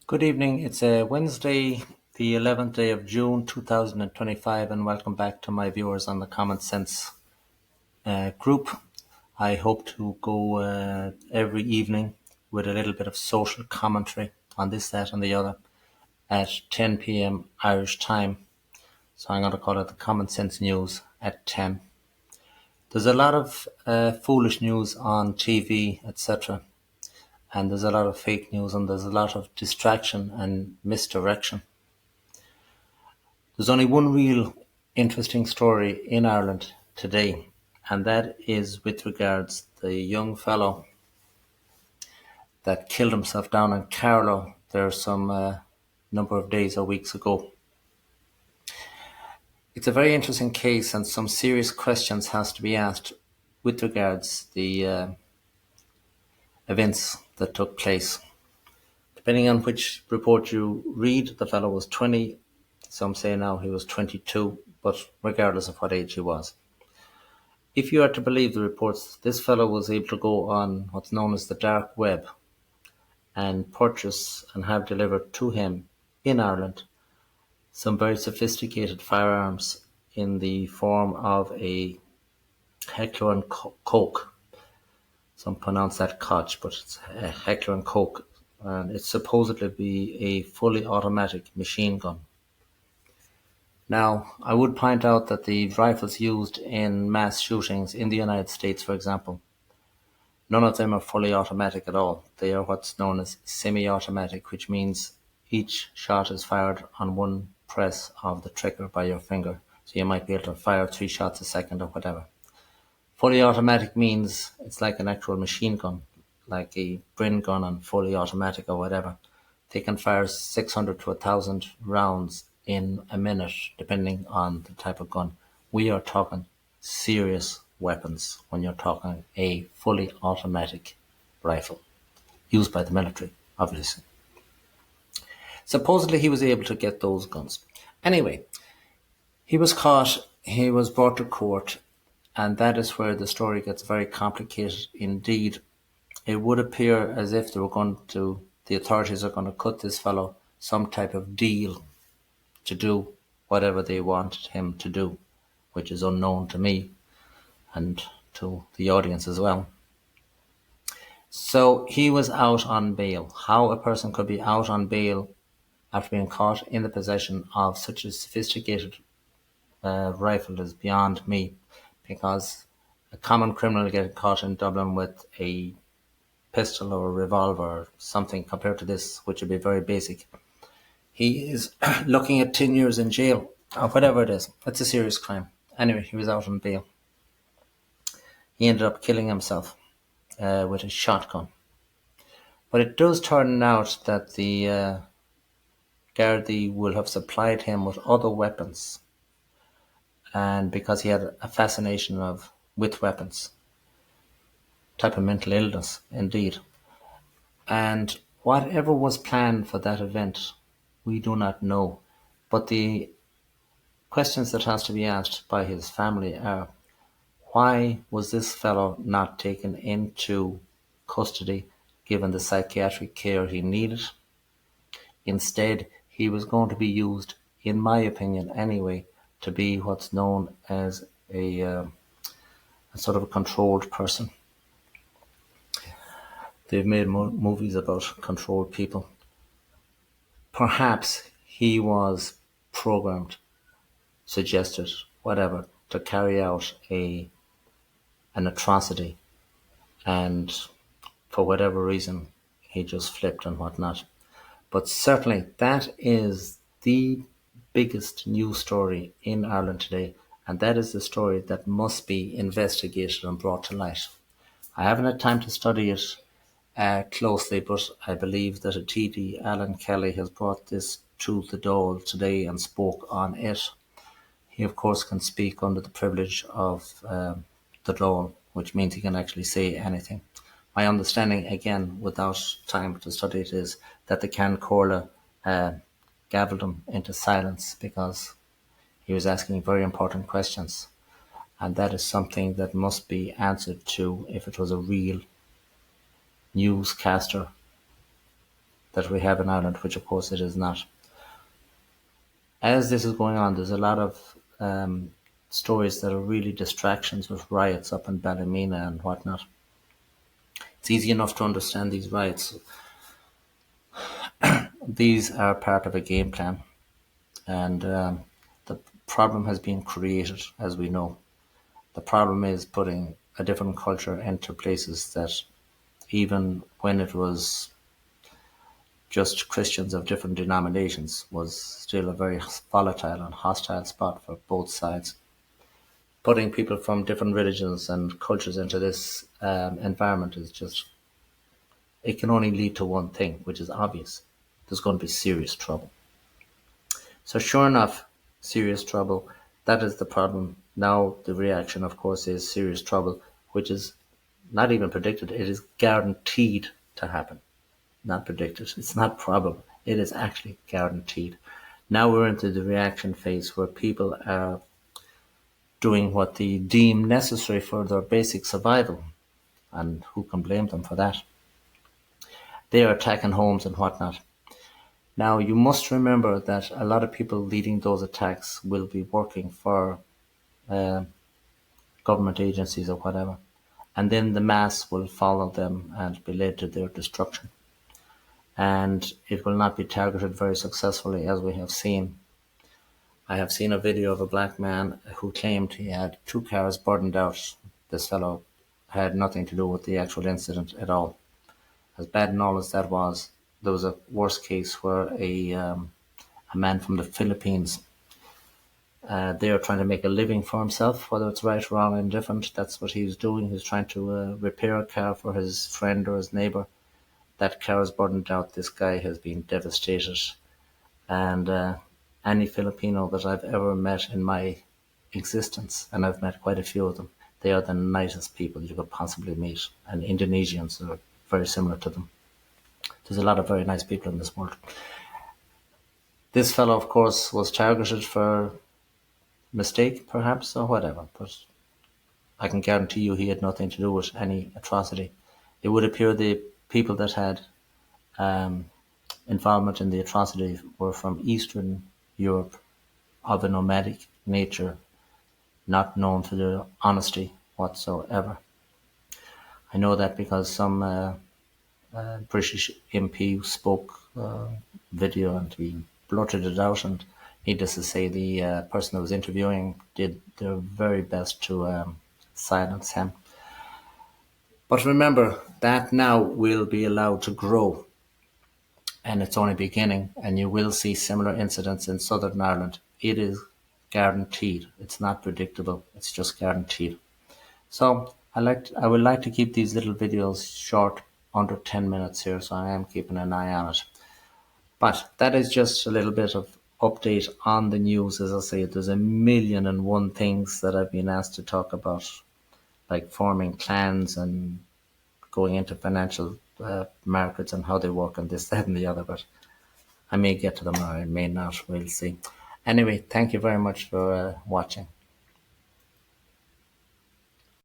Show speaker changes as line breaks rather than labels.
Good evening. It's Wednesday, the 11th day of June 2025, and welcome back to my viewers on the Common Sense group. I hope to go every evening with a little bit of social commentary on this, that, and the other at 10 p.m. Irish time. So I'm going to call it the Common Sense News at 10. There's a lot of foolish news on TV, etc., and there's a lot of fake news, and there's a lot of distraction and misdirection. There's only one real interesting story in Ireland today, and that is with regards the young fellow that killed himself down in Carlow there some number of days or weeks ago. It's a very interesting case, and some serious questions has to be asked with regards the events that took place. Depending on which report you read, the fellow was 20. Some say now he was 22, but regardless of what age he was. If you are to believe the reports, this fellow was able to go on what's known as the dark web and purchase and have delivered to him in Ireland some very sophisticated firearms in the form of a Heckler and Koch. Some pronounce that Koch, but it's a Heckler and Koch, and it's supposedly be a fully automatic machine gun. Now, I would point out that the rifles used in mass shootings in the United States, for example, none of them are fully automatic at all. They are what's known as semi-automatic, which means each shot is fired on one press of the trigger by your finger. So you might be able to fire 3 shots a second or whatever. Fully automatic means it's like an actual machine gun, like a Brin gun and fully automatic or whatever. They can fire 600 to 1,000 rounds in a minute, depending on the type of gun. We are talking serious weapons when you're talking a fully automatic rifle used by the military, obviously. Supposedly he was able to get those guns. Anyway, he was caught, he was brought to court, and that is where the story gets very complicated indeed. It would appear as if the authorities are going to cut this fellow some type of deal to do whatever they wanted him to do, which is unknown to me and to the audience as well. So he was out on bail. How a person could be out on bail after being caught in the possession of such a sophisticated rifle is beyond me, because a common criminal getting caught in Dublin with a pistol or a revolver or something compared to this, which would be very basic, he is looking at 10 years in jail or whatever it is. It's a serious crime. Anyway, he was out on bail. He ended up killing himself with a shotgun. But it does turn out that the Gardaí will have supplied him with other weapons, and because he had a fascination with weapons, type of mental illness indeed. And whatever was planned for that event, we do not know. But the questions that has to be asked by his family are, why was this fellow not taken into custody given the psychiatric care he needed? Instead, he was going to be used, in my opinion anyway, to be what's known as a sort of a controlled person. They've made movies about controlled people. Perhaps he was programmed, suggested, whatever, to carry out an atrocity, and for whatever reason he just flipped and whatnot. But certainly that is the biggest news story in Ireland today, and that is the story that must be investigated and brought to light. I haven't had time to study it closely, but I believe that a TD, Alan Kelly, has brought this to the Dáil today and spoke on it. He, of course, can speak under the privilege of the Dáil, which means he can actually say anything. My understanding, again, without time to study it, is that the Can Corla gavelled him into silence because he was asking very important questions. And that is something that must be answered to if it was a real newscaster that we have in Ireland, which of course it is not. As this is going on, there's a lot of stories that are really distractions with riots up in Ballymena and whatnot. It's easy enough to understand these riots. These are part of a game plan, and the problem has been created, as we know. The problem is putting a different culture into places that, even when it was just Christians of different denominations, was still a very volatile and hostile spot for both sides. Putting people from different religions and cultures into this environment is just, it can only lead to one thing, which is obvious. There's going to be serious trouble. So sure enough, serious trouble. That is the problem. Now the reaction, of course, is serious trouble, which is not even predicted. It is guaranteed to happen. Not predicted. It's not probable. It is actually guaranteed. Now we're into the reaction phase where people are doing what they deem necessary for their basic survival. And who can blame them for that? They are attacking homes and whatnot. Now, you must remember that a lot of people leading those attacks will be working for government agencies or whatever, and then the mass will follow them and be led to their destruction. And it will not be targeted very successfully, as we have seen. I have seen a video of a black man who claimed he had 2 cars burned out. This fellow had nothing to do with the actual incident at all. As bad and all as that was, there was a worse case where a man from the Philippines, they are trying to make a living for himself, whether it's right, wrong, indifferent. That's what he's doing. He's trying to repair a car for his friend or his neighbour. That car is burned out. This guy has been devastated. And any Filipino that I've ever met in my existence, and I've met quite a few of them, they are the nicest people you could possibly meet. And Indonesians are very similar to them. There's a lot of very nice people in this world. This fellow, of course, was targeted for mistake, perhaps, or whatever, but I can guarantee you he had nothing to do with any atrocity. It would appear the people that had involvement in the atrocity were from Eastern Europe, of a nomadic nature, not known for their honesty whatsoever. I know that because some British MP spoke video and he blurted it out, and needless to say, the person that was interviewing did their very best to silence him. But remember, that now will be allowed to grow, and it's only beginning, and you will see similar incidents in Southern Ireland. It is guaranteed. It's not predictable. It's just guaranteed. So I would like to keep these little videos short, under 10 minutes here, so I am keeping an eye on it. But that is just a little bit of update on the news. As I say, there's a million and one things that I've been asked to talk about, like forming clans and going into financial markets and how they work and this, that and the other. But I may get to them or I may not. We'll see. Anyway, thank you very much for watching.